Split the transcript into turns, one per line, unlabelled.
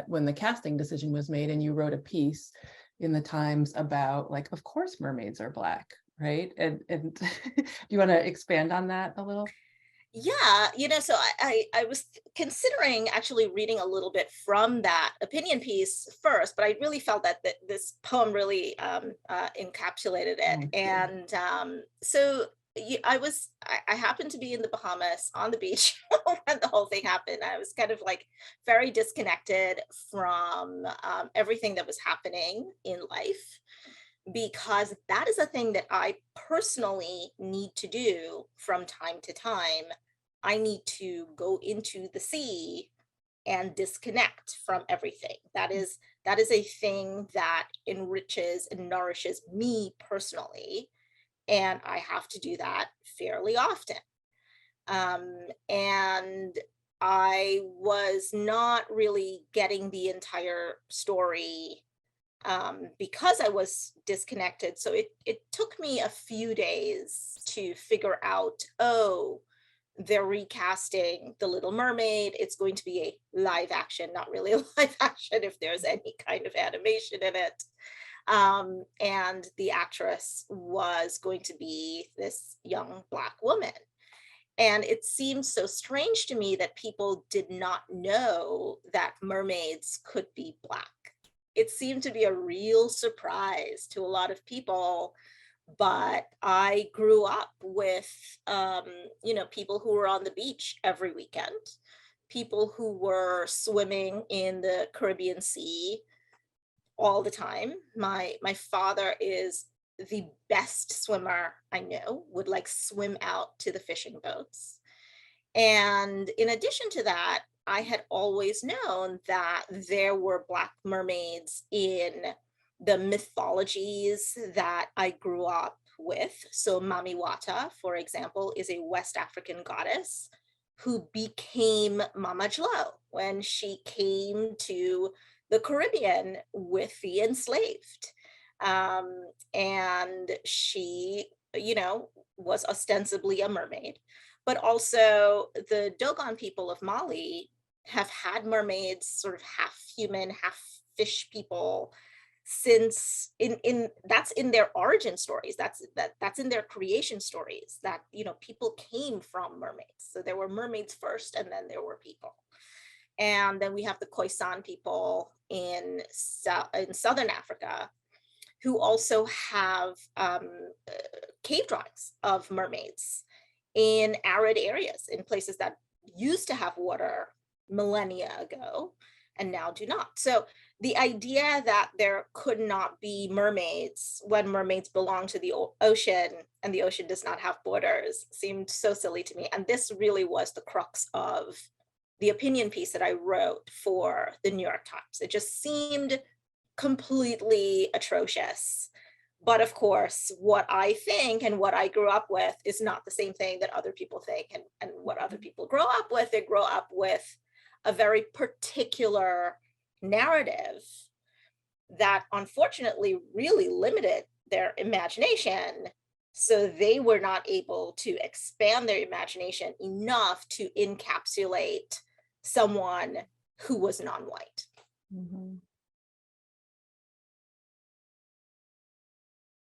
when the casting decision was made, and you wrote a piece in the Times about, like, of course mermaids are Black, right? And do you want to expand on that a little?
Yeah, so I was considering actually reading a little bit from that opinion piece first, but I really felt that this poem really encapsulated it.
Oh, good.
And so I happened to be in the Bahamas on the beach when the whole thing happened. I was kind of like very disconnected from everything that was happening in life, because that is a thing that I personally need to do from time to time. I need to go into the sea and disconnect from everything. That is a thing that enriches and nourishes me personally, and I have to do that fairly often. And I was not really getting the entire story because I was disconnected. So it took me a few days to figure out, oh, they're recasting the Little Mermaid. It's going to be a live action, not really a live action if there's any kind of animation in it. And the actress was going to be this young Black woman. And it seemed so strange to me that people did not know that mermaids could be Black. It seemed to be a real surprise to a lot of people, but I grew up with, people who were on the beach every weekend, people who were swimming in the Caribbean Sea all the time. My father is the best swimmer I know, would like swim out to the fishing boats. And in addition to that, I had always known that there were Black mermaids in the mythologies that I grew up with. So Mami Wata, for example, is a West African goddess who became Mama Jlo when she came to the Caribbean with the enslaved. And she, was ostensibly a mermaid. But also the Dogon people of Mali have had mermaids, sort of half human, half fish people, since in that's in their origin stories. That's in their creation stories, that people came from mermaids. So there were mermaids first, and then there were people. And then we have the Khoisan people in southern Africa, who also have cave drawings of mermaids in arid areas, in places that used to have water millennia ago and now do not. So the idea that there could not be mermaids when mermaids belong to the ocean and the ocean does not have borders seemed so silly to me. And this really was the crux of the opinion piece that I wrote for the New York Times. It just seemed completely atrocious. But of course, what I think and what I grew up with is not the same thing that other people think. And what other people grow up with, they grow up with a very particular narrative that unfortunately really limited their imagination. So they were not able to expand their imagination enough to encapsulate someone who was non-white.
Mm-hmm.